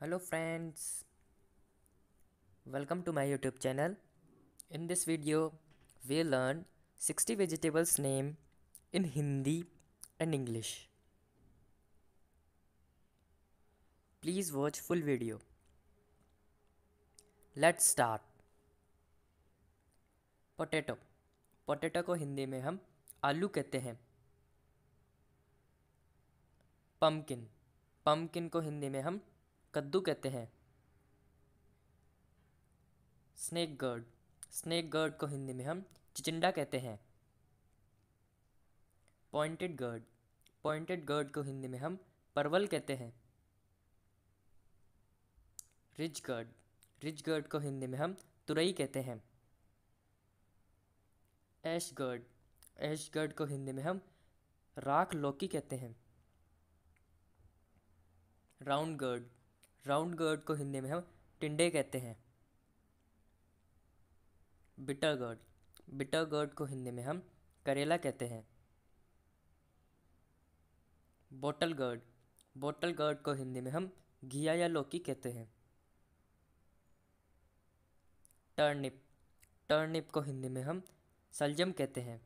Hello friends, welcome to my YouTube channel. In this video, we'll learn 60 vegetables name in Hindi and English. Please watch full video. Let's start. Potato potato को हिंदी में हम आलू कहते हैं। Pumpkin pumpkin को हिंदी में हम कद्दू कहते हैं। स्नेक गर्ड को हिंदी में हम चिचिंडा कहते हैं। पॉइंटेड गर्ड को हिंदी में हम परवल कहते हैं। रिच गर्ड को हिंदी में हम तुरई कहते हैं। ऐश गर्ड को हिंदी में हम राख लौकी कहते हैं। राउंड गर्ड को हिंदी में हम टिंडे कहते हैं। बिटर गर्ड को हिंदी में हम करेला कहते हैं। बोटल गर्ड को हिंदी में हम घिया या लौकी कहते हैं। टर्निप को हिंदी में हम सलजम कहते हैं।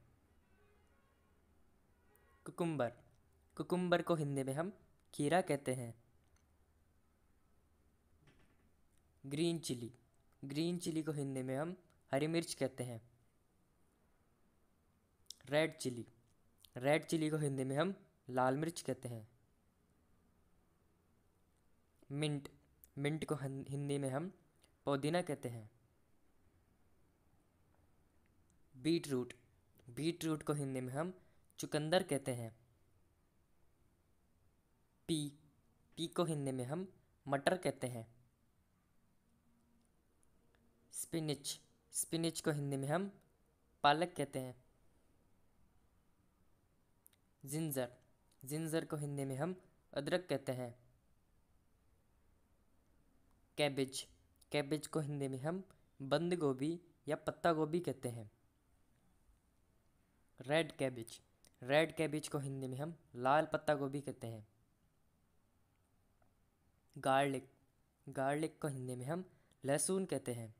कुकुम्बर को हिंदी में हम खीरा कहते हैं। ग्रीन चिली को हिंदी में हम हरी मिर्च कहते हैं। रेड चिली को हिंदी में हम लाल मिर्च कहते हैं। मिंट को हिंदी में हम पुदीना कहते हैं। बीट रूट को हिंदी में हम चुकंदर कहते हैं। पी को हिंदी में हम मटर कहते हैं। स्पिनिच को हिंदी में हम पालक कहते हैं। जिंजर को हिंदी में हम अदरक कहते हैं। कैबेज को हिंदी में हम बंद गोभी या पत्ता गोभी कहते हैं। रेड कैबेज को हिंदी में हम लाल पत्ता गोभी कहते हैं। गार्लिक को हिंदी में हम लहसुन कहते हैं।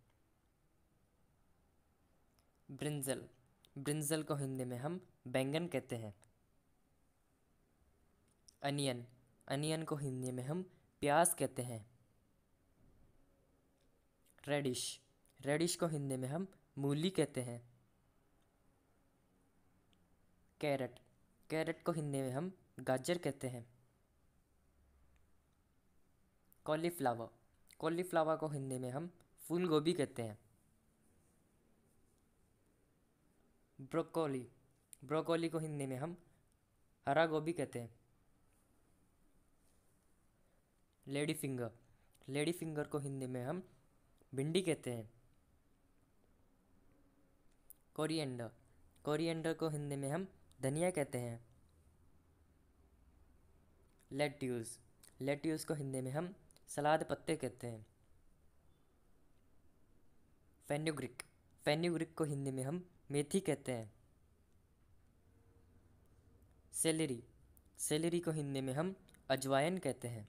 ब्रिंजल को हिंदी में हम बैंगन कहते हैं। अनियन को हिंदी में हम प्याज कहते हैं। रेडिश को हिंदी में हम मूली कहते हैं। कैरेट को हिंदी में हम गाजर कहते हैं। कॉलीफ्लावर को हिंदी में हम फूल गोभी कहते हैं। ब्रोकोली को हिंदी में हम हरा गोभी कहते हैं। लेडी फिंगर को हिंदी में हम भिंडी कहते हैं। कोरिएंडर को हिंदी में हम धनिया कहते हैं। लेट्यूस को हिंदी में हम सलाद पत्ते कहते हैं। फेन्यूग्रिक को हिंदी में हम मेथी कहते हैं। सेलेरी को हिंदी में हम अजवाइन कहते हैं।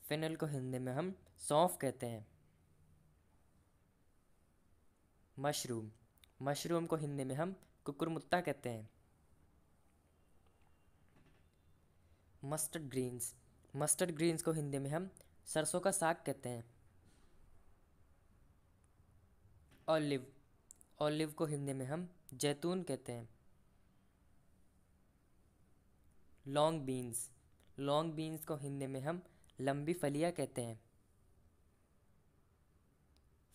फेनल को हिंदी में हम सौंफ कहते हैं। मशरूम को हिंदी में हम कुकुरमुत्ता कहते हैं। मस्टर्ड ग्रीन्स को हिंदी में हम सरसों का साग कहते हैं। ऑलिव को हिंदी में हम जैतून कहते हैं। लॉन्ग बीन्स को हिंदी में हम लंबी फलियां कहते हैं।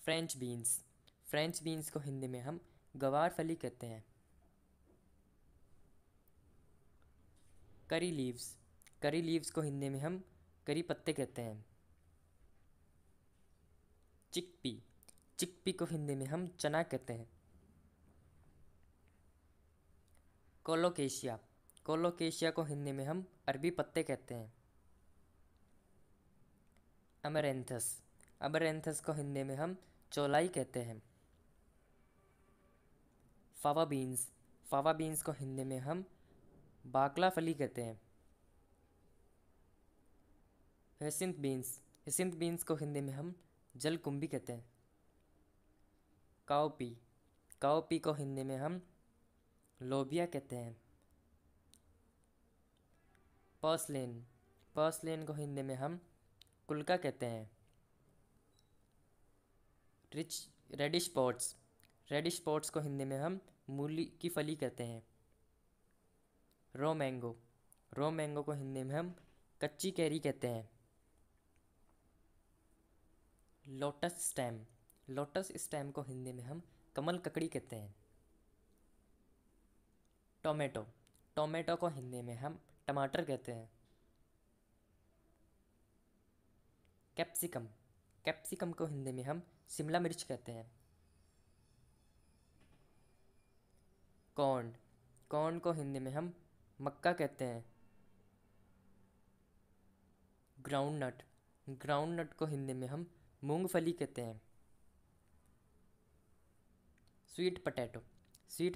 फ्रेंच बीन्स को हिंदी में हम गवार फली कहते हैं। करी लीव्स को हिंदी में हम करी पत्ते कहते हैं। चिकपी को हिंदी में हम चना कहते हैं। कोलोकेशिया को हिंदी में हम अरबी पत्ते कहते हैं। अमरैंथस को हिंदी में हम चौलाई कहते हैं। फावा बीन्स को हिंदी में हम बाकला फली कहते हैं। हिसिंथ बीन्स को हिंदी में हम जलकुंभी कहते हैं। काउपी को हिंदी में हम लोबिया कहते हैं। पर्सलेन को हिंदी में हम कुल्का कहते हैं। रेडिश स्पॉट्स को हिंदी में हम मूली की फली कहते हैं। रो मैंगो को हिंदी में हम कच्ची कैरी कहते हैं। लोटस स्टेम को हिंदी में हम कमल ककड़ी कहते हैं। टोमेटो को हिंदी में हम टमाटर कहते हैं। कैप्सिकम को हिंदी में हम शिमला मिर्च कहते हैं। कॉर्न को हिंदी में हम मक्का कहते हैं। ग्राउंडनट को हिंदी में हम मूंगफली कहते हैं। स्वीट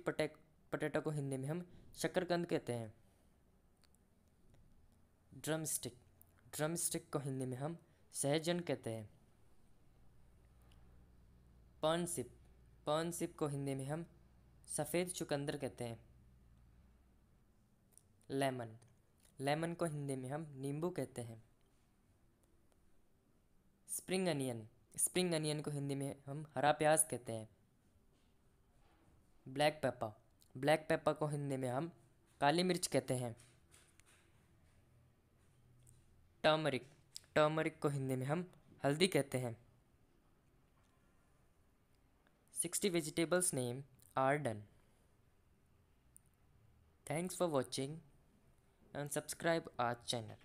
पोटैटो को हिंदी में हम शकरकंद कहते हैं। ड्रमस्टिक को हिंदी में हम सहजन कहते हैं। पर्नसिप को हिंदी में हम सफ़ेद चुकंदर कहते हैं। लेमन को हिंदी में हम नींबू कहते हैं। स्प्रिंग अनियन को हिंदी में हम हरा प्याज कहते हैं। ब्लैक पेपर को हिंदी में हम काली मिर्च कहते हैं। टर्मरिक को हिंदी में हम हल्दी कहते हैं। 60 vegetables name are done. Thanks for watching and subscribe our channel.